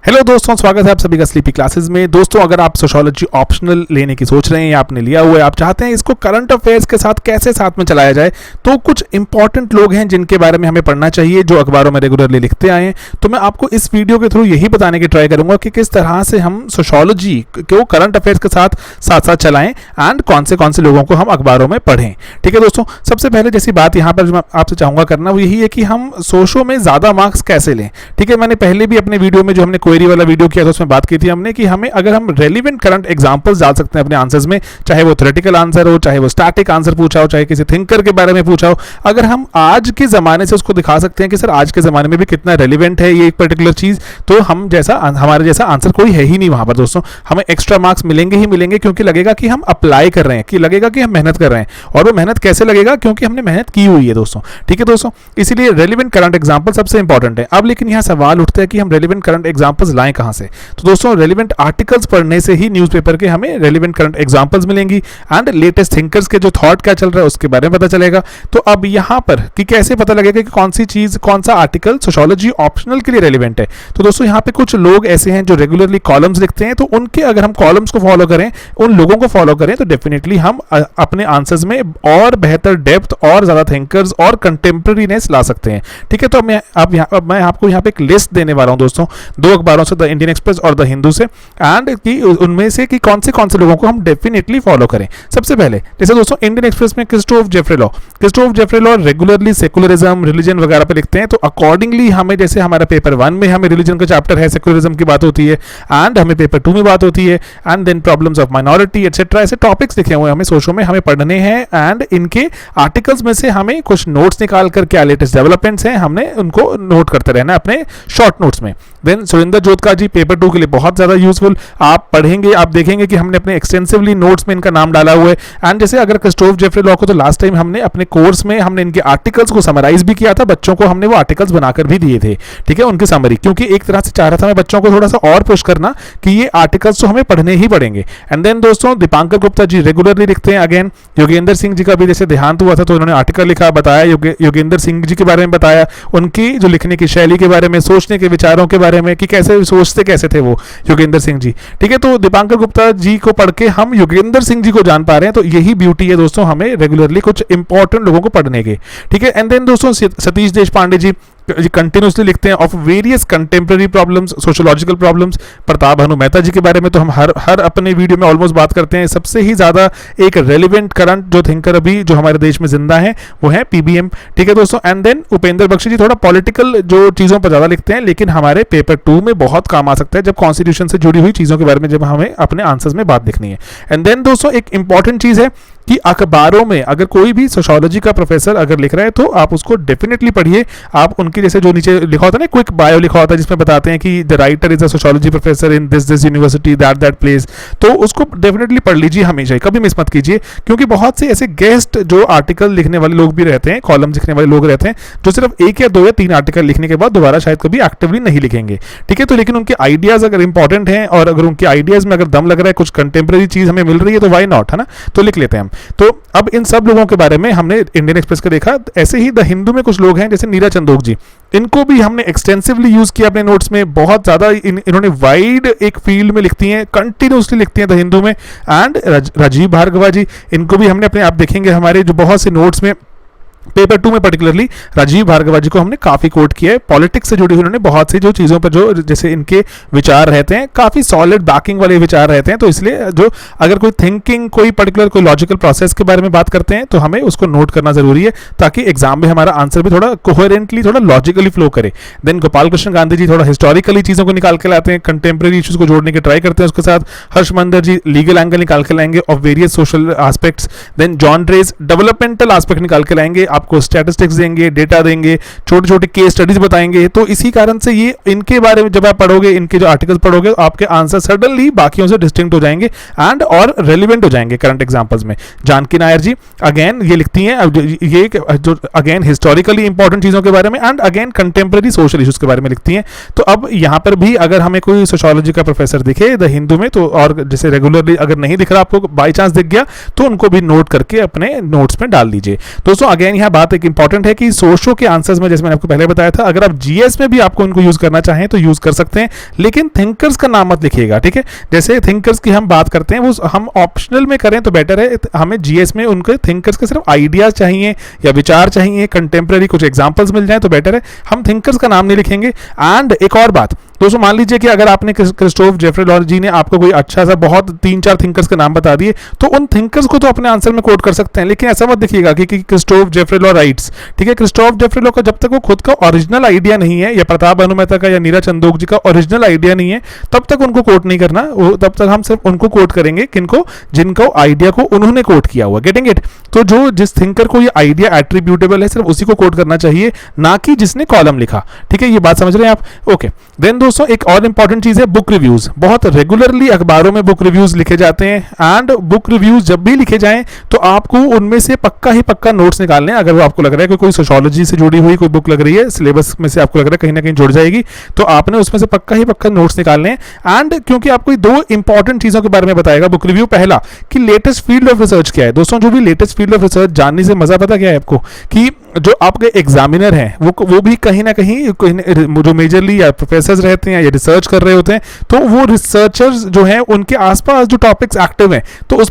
Hello दोस्तों, स्वागत है आप सभी का स्लीपी क्लासेस में। दोस्तों, अगर आप सोशियोलॉजी ऑप्शनल लेने की सोच रहे हैं या आपने लिया हुआ है, आप चाहते हैं इसको करंट अफेयर्स के साथ कैसे साथ में चलाया जाए, तो कुछ इंपॉर्टेंट लोग हैं जिनके बारे में हमें पढ़ना चाहिए जो अखबारों में रेगुलरली लिखते आए हैं। तो मैं आपको इस वीडियो के थ्रू यही बताने की ट्राई करूंगा कि किस तरह से हम सोशियोलॉजी को करंट अफेयर्स के साथ साथ चलाएं एंड कौन से लोगों को हम अखबारों में पढ़ें। ठीक है दोस्तों, सबसे पहले जैसी बात यहाँ पर जो मैं आपसे चाहूंगा करना वो यही है कि हम सोशो में ज़्यादा मार्क्स कैसे लें। ठीक है, मैंने पहले भी अपने वीडियो में जो हमने क्वेरी वाला वीडियो किया था उसमें बात की थी हमने कि हमें अगर हम रेलिवेंट करंट एग्जांपल्स डाल सकते हैं अपने आंसर्स में, चाहे वो थ्योरेटिकल आंसर हो, चाहे वो स्टैटिक आंसर पूछा हो, चाहे किसी थिंकर के बारे में पूछा हो, अगर हम आज के ज़माने से उसको दिखा सकते हैं कि सर आज के ज़माने में भी कितना रेलिवेंट है ये एक पर्टिकुलर चीज़, तो हम जैसा हमारे जैसा आंसर कोई है ही नहीं वहाँ पर दोस्तों। हमें एक्स्ट्रा मार्क्स मिलेंगे ही मिलेंगे, क्योंकि लगेगा कि हम अप्लाई कर रहे हैं, कि लगेगा कि हम मेहनत कर रहे हैं। और वो मेहनत कैसे लगेगा, क्योंकि हमने मेहनत की हुई है दोस्तों। ठीक है दोस्तों, इसीलिए रेलिवेंट करंट एग्जाम्पल सबसे इंपॉर्टेंट है। अब लेकिन यहाँ सवाल उठता है कि हम रेलिवेंट करंट एग्जाम्पल्स लाएं कहाँ से। तो दोस्तों, रेलिवेंट आर्टिकल्स पढ़ने से ही न्यूज़पेपर के हमें रेलिवेंट करंट एग्जांपल्स मिलेंगी एंड लेटेस्ट थिंकर्स के जो थॉट क्या चल रहा है उसके बारे में पता चलेगा। तो अब यहाँ पर कि कैसे पता लगेगा कि कौन सी चीज, कौन सा आर्टिकल सोशियोलॉजी ऑप्शनल के लिए रेलिवेंट है। तो दोस्तों, यहाँ पे कुछ लोग ऐसे हैं जो रेगुलरली कॉलम्स लिखते हैं, तो उनके अगर हम कॉलम्स को फॉलो करें, उन लोगों को फॉलो करें, तो डेफिनेटली हम अपने आंसर्स में और बेहतर डेप्थ और ज्यादा थिंकर्स और कंटेम्प्रेरीनेस ला सकते हैं। ठीक है, तो मैं आपको यहाँ पे एक लिस्ट देने वाला हूँ दोस्तों, दो अखबारों से, द इंडियन एक्सप्रेस और द हिंदू से, एंड कि उनमें से कि कौन से लोगों को हम डेफिनेटली फॉलो करें। सबसे पहले जैसे दोस्तों इंडियन एक्सप्रेस में Christophe Jeffrey law regularly secularism, religion वगैरह पे लिखते हैं। तो अकॉर्डिंगली हमें, जैसे हमारा पेपर 1 में हमें रिलीजन का चैप्टर है, सेकुलरिज्म की बात होती है, एंड हमें पेपर 2 में बात होती है, and then problems of minority etcetera, ऐसे टॉपिक्स लिखे हुए हमें सोशो में हमें पढ़ने हैं। एंड इनके आर्टिकल्स में से हमें कुछ नोट्स निकाल कर क्या लेटेस्ट डेवलपमेंट्स हैं हमने उनको नोट करते रहना है अपने शॉर्ट नोट्स में। देन सुरेंद्र जोतका जी पेपर 2 के लिए बहुत ज़्यादा यूजफुल, आप पढ़ेंगे आप देखेंगे कि हमने अपने एक्सटेंसिवली नोट्स में इनका नाम डाला हुआ है। एंड जैसे अगर क्रिस्टोफ जेफरे लॉ को तो लास्ट टाइम हमने अपने कोर्स में हमने इनके आर्टिकल्स को समराइज भी किया था, बच्चों को हमने वो आर्टिकल्स बनाकर भी दिए थे। ठीक है, उनकी समरी, क्योंकि एक तरह से चाह रहा था मैं बच्चों को थोड़ा सा और पुश करना कि ये आर्टिकल्स तो हमें पढ़ने ही पड़ेंगे। एंड देन दोस्तों दीपांकर गुप्ता जी रेगुलरली लिखते हैं। अगेन योगेंद्र सिंह जी का भी जैसे देहांत हुआ था तो उन्होंने आर्टिकल लिखा, बताया योगेंद्र सिंह जी के बारे में, बताया उनकी जो लिखने की शैली के बारे में, सोचने के विचारों के बारे में कि कैसे सोचते कैसे थे वो योगेंद्र सिंह जी। ठीक है, तो दीपांकर गुप्ता जी को पढ़ के हम योगेंद्र सिंह जी को जान पा रहे हैं। तो यही ब्यूटी है दोस्तों हमें रेगुलरली कुछ इंपॉर्टेंट लोगों को पढ़ने के। ठीक है, एंड देन दोस्तों सतीश देशपांडे जी कंटिन्यूसली लिखते हैं of various contemporary problems, sociological problems. Pratap Bhanu Mehta ji के बारे में तो हम हर अपने वीडियो में ऑलमोस्ट बात करते हैं। सबसे ही ज़्यादा एक रेलिवेंट करंट जो थिंकर अभी जो हमारे देश में जिंदा है वो है पीबीएम। ठीक है दोस्तों, एंड देन उपेंद्र बख्शी जी थोड़ा पॉलिटिकल जो चीज़ों पर ज़्यादा लिखते हैं, लेकिन हमारे पेपर 2 में बहुत काम आ सकता है जब कॉन्स्टिट्यूशन से जुड़ी हुई चीज़ों के बारे में जब हमें अपने आंसर्स में बात लिखनी है। एंड देन दोस्तों एक इंपॉर्टेंट चीज़ है कि अखबारों में अगर कोई भी सोशियोलॉजी का प्रोफेसर अगर लिख रहा है तो आप उसको डेफिनेटली पढ़िए। आप उनकी जैसे जो नीचे लिखा होता है ना, क्विक बायो लिखा होता है जिसमें बताते हैं कि the writer is a sociology professor in this university that place, तो उसको डेफिनेटली पढ़ लीजिए हमेशा, कभी मिस मत कीजिए। क्योंकि बहुत से ऐसे गेस्ट जो आर्टिकल लिखने वाले लोग भी रहते हैं, कॉलम्स लिखने वाले लोग रहते हैं, जो सिर्फ 1 या 2 या 3 आर्टिकल लिखने के बाद दोबारा शायद कभी एक्टिवली नहीं लिखेंगे। ठीक है, तो लेकिन उनके आइडियाज़ अगर इंपॉर्टेंट हैं और अगर उनके आइडियाज़ में अगर दम लग रहा है, कुछ कंटेम्प्रेरी चीज़ हमें मिल रही है, तो वाई नॉट, है ना, तो लिख लेते हैं हम। तो अब इन सब लोगों के बारे में हमने इंडियन एक्सप्रेस का देखा। ऐसे ही द हिंदू में कुछ लोग हैं जैसे नीरा चंदोक जी, इनको भी हमने एक्सटेंसिवली यूज किया अपने नोट्स में। बहुत ज्यादा इन्होंने वाइड एक फील्ड में लिखती हैं, कंटिन्यूसली लिखती हैं द हिंदू में। एंड राजीव भार्गवा जी, इनको भी हमने अपने आप देखेंगे हमारे जो बहुत से नोट्स में पेपर 2 में पर्टिकुलरली राजीव भार्गवा जी को हमने काफ़ी कोट किया है। पॉलिटिक्स से जुड़ी हुई उन्होंने बहुत सी जो चीज़ों पर जो जैसे इनके विचार रहते हैं काफ़ी सॉलिड बैकिंग वाले विचार रहते हैं। तो इसलिए जो अगर कोई थिंकिंग, कोई पर्टिकुलर कोई लॉजिकल प्रोसेस के बारे में बात करते हैं तो हमें उसको नोट करना जरूरी है, ताकि एग्जाम में हमारा आंसर भी थोड़ा कोहेरेंटली, थोड़ा लॉजिकली फ्लो करे। देन गोपाल कृष्ण गांधी जी थोड़ा हिस्टोरिकली चीज़ों को निकाल के लाते हैं, कंटेम्प्रेरी इशूज़ को जोड़ने की ट्राई करते हैं उसके साथ। हर्ष मंदर जी लीगल एंगल निकाल के लाएंगे of various social aspects. Then जॉन ड्रेस डेवलपमेंटल एस्पेक्ट निकाल के लाएंगे, आपको स्टैटिस्टिक्स देंगे, डेटा देंगे, छोटे छोटे केस स्टडीज बताएंगे। तो इसी कारण से ये इनके बारे में जब आप पढ़ोगे, इनके जो आर्टिकल्स पढ़ोगे, तो आपके आंसर सडनली बाकियों से डिस्टिंक्ट हो जाएंगे एंड और रेलिवेंट हो जाएंगे करंट एग्जांपल्स में। जानकी नायर जी अगेन ये लिखती हैं ये जो अगेन हिस्टोरिकली इंपॉर्टेंट चीज़ों के बारे में and again contemporary social issues के बारे में लिखती हैं। तो अब यहाँ पर भी अगर हमें कोई सोशियोलॉजी का प्रोफेसर दिखे द हिंदू में, तो और जैसे रेगुलरली अगर नहीं दिख रहा, आपको बाई चांस दिख गया, तो उनको भी नोट करके अपने नोट्स में डाल दीजिए। दोस्तों अगेन यहाँ बात एक इंपॉर्टेंट है कि सोशो के आंसर्स में, जैसे मैंने आपको पहले बताया था, अगर आप जीएस में भी आपको इनको यूज करना चाहें तो यूज कर सकते हैं, लेकिन थिंकर्स का नाम मत लिखिएगा, ठीक है। जैसे थिंकर्स की हम बात करते हैं वो हम ऑप्शनल में करें तो बेटर है। हमें जीएस में उनके थिंकर्स के सिर्फ आइडियाज चाहिए या विचार चाहिए, कंटेम्प्रेरी कुछ एग्जांपल्स मिल जाए तो बेटर है, हम थिंकर्स का नाम नहीं लिखेंगे। एंड एक और बात दोस्तों, मान लीजिए कि अगर आपने क्रिस्टोफ जेफरे लॉ जी ने आपको कोई अच्छा सा बहुत 3-4 थिंकर्स के नाम बता दिए, तो उन थिंकर्स को तो अपने आंसर में कोट कर सकते हैं, लेकिन ऐसा मत देखिएगा कि क्रिस्टोफ जेफरे लॉ राइट्स, ठीक है। क्रिस्टोफ जेफरे लॉ का जब तक वो खुद का ओरिजिनल आइडिया नहीं है, या प्रताप भानु मेहता का या नीरा चंदोक जी का ओरिजिनल आइडिया नहीं है, तब तक उनको कोट नहीं करना। तब तक हम सिर्फ उनको कोट करेंगे किनको, जिनको आइडिया को उन्होंने कोट किया हुआ, गेटिंग इट। तो जो जिस थिंकर को ये आइडिया एट्रीब्यूटेबल है सिर्फ उसी को कोट करना चाहिए, ना कि जिसने कॉलम लिखा, ठीक है। ये बात समझ रहे हैं आप? ओके। देन दोस्तों एक और इंपॉर्टेंट चीज है बुक रिव्यूज। बहुत रेगुलरली अखबारों में बुक रिव्यूज लिखे जाते हैं, एंड बुक रिव्यूज जब भी लिखे जाएं तो आपको उनमें से पक्का ही पक्का नोट्स निकालने हैं। अगर वो आपको लग रहा है कि कोई सोशियोलॉजी से जुड़ी हुई कोई बुक लग रही है, सिलेबस में से आपको लग रहा है कहीं ना कहीं जुड़ जाएगी, तो आपने उसमें से पक्का ही पक्का नोट्स निकालने हैं। एंड क्योंकि आपको दो इंपॉर्टेंट चीजों के बारे में बताएगा बुक रिव्यू। पहला कि लेटेस्ट फील्ड ऑफ रिसर्च क्या है। दोस्तों जो भी लेटेस्ट फील्ड ऑफ रिसर्च जानने से मजा पता क्या है आपको, कि जो आपके एग्जामिनर हैं वो भी कहीं ना कहीं जो मेजरली या प्रोफेसर्स रहते हैं या रिसर्च कर रहे होते हैं, तो वो रिसर्चर्स जो हैं उनके आसपास जो टॉपिक्स एक्टिव हैं तो उस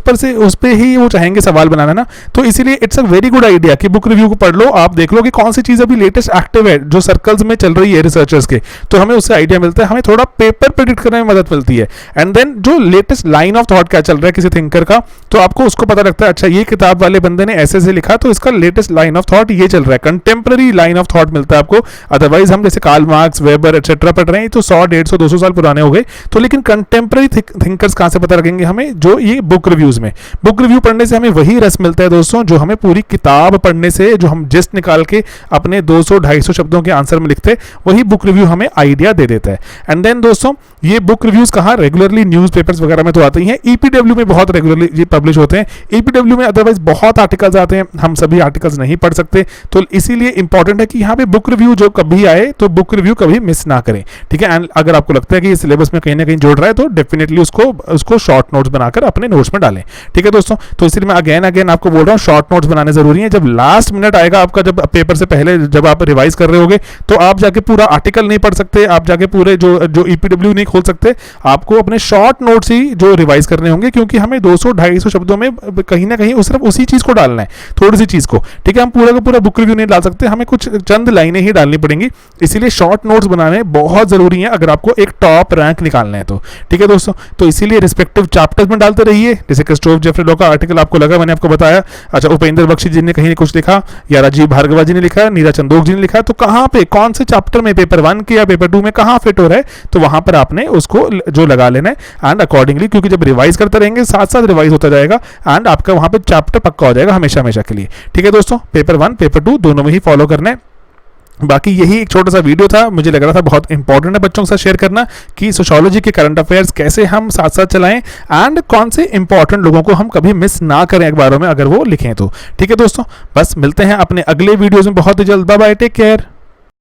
पर ही वो चाहेंगे सवाल बनाना ना। तो इसीलिए it's a very good idea कि बुक रिव्यू को पढ़ लो, आप देख लो कि कौन सी चीज़ अभी लेटेस्ट एक्टिव है जो सर्कल्स में चल रही है रिसर्चर्स के, तो हमें उससे आइडिया मिलता है, हमें थोड़ा पेपर प्रेडिक्ट करने में मदद मिलती है। एंड देन जो लेटेस्ट लाइन ऑफ थॉट क्या चल रहा है किसी थिंकर का, तो आपको उसको पता लगता है, अच्छा ये किताब वाले बंदे ने ऐसे से लिखा तो इसका लेटेस्ट लाइन ऑफ थॉट ये चल रहा है, कंटेम्प्रेरी लाइन ऑफ थॉट मिलता है आपको। अदरवाइज हम जैसे कार्ल मार्क्स, वेबर एटसेट्रा पढ़ रहे हैं तो 100, 150, 200 साल पुराने हो गए, तो लेकिन कंटेम्प्रेरी थिंकर्स कहां से पता लगेंगे हमें, जो ये बुक रिव्यूज में। बुक रिव्यू पढ़ने से हमें वही रस मिलता है दोस्तों जो हमें पूरी किताब पढ़ने से, जो हम जिस्ट निकाल के अपने 200-250 शब्दों के आंसर में लिखते, वही बुक रिव्यू हमें आइडिया दे देता है। एंड देन दोस्तों ये बुक रिव्यूज कहाँ, रेगुलरली न्यूज़पेपर्स वगैरह में तो आते ही हैं, ईपीडब्ल्यू में बहुत रेगुलरली पब्लिश होते हैं। ईपीडब्ल्यू में अदरवाइज बहुत आर्टिकल्स आते हैं, हम सभी आर्टिकल्स नहीं पढ़ सकते, तो इसीलिए इंपॉर्टेंट है कि यहाँ पे बुक रिव्यू जो कभी आए तो बुक रिव्यू कभी मिस ना करें, ठीक है। एंड अगर आपको लगता है कि सिलेबस में कहीं ना कहीं जोड़ रहा है तो डेफिनेटली उसको शॉर्ट नोट्स बनाकर अपने नोट्स में डालें, ठीक है दोस्तों। तो इसलिए मैं अगेन आपको बोल रहा हूँ शॉर्ट नोट्स बनाने जरूरी है। जब लास्ट मिनट आएगा आपका, जब पेपर से पहले जब आप रिवाइज कर रहे होगे, तो आप जाके पूरा आर्टिकल नहीं पढ़ सकते, आप जाके पूरे जो ईपीडब्ल्यू नहीं खोल सकते, आपको अपने शॉर्ट नोट्स ही जो रिवाइज करने होंगे, क्योंकि हमें 200-250 शब्दों में कहीं ना कहीं सिर्फ उसी चीज को डालना है, थोड़ी सी चीज को, ठीक है। हम पूरा का पूरा बुक रिव्यू नहीं डाल सकते, हमें कुछ चंद लाइनें ही डालनी पड़ेंगी, इसीलिए शॉर्ट नोट्स बनाने बहुत जरूरी है अगर आपको एक टॉप रैंक निकालना है तो, ठीक है दोस्तों। तो इसीलिए रिस्पेक्टिव चैप्टर्स में डालते रहिए। जैसे क्रिस्टोफ जेफरे लॉ का आर्टिकल आपको लगा, मैंने आपको बताया, अच्छा उपेंद्र बख्शी जी ने कहीं कुछ लिखा, या राजीव भार्गवा जी ने लिखा, नीरा चंदोक जी ने लिखा, तो कहाँ पे कौन से चैप्टर में, पेपर 1 के या पेपर 2 में कहाँ फिट हो रहा है, तो वहां पर आपने उसको जो लगा लेना है। एंड अकॉर्डिंगली, क्योंकि जब रिवाइज करते रहेंगे साथ साथ रिवाइज होता जाएगा, एंड आपका वहां पे चैप्टर पक्का हो जाएगा हमेशा हमेशा के लिए, ठीक है दोस्तों। पेपर 1 पेपर 2 दोनों में ही फॉलो करना है। बाकी यही एक छोटा सा वीडियो था, मुझे लग रहा था बहुत इंपॉर्टेंट है बच्चों के साथ शेयर करना, कि सोशियोलॉजी के करंट अफेयर्स कैसे हम साथ साथ चलाएं, एंड कौन से इंपॉर्टेंट लोगों को हम कभी मिस ना करें अखबारों में अगर वो लिखें तो, ठीक है दोस्तों। बस मिलते हैं अपने अगले वीडियोज में बहुत ही जल्द। Bye bye, take care.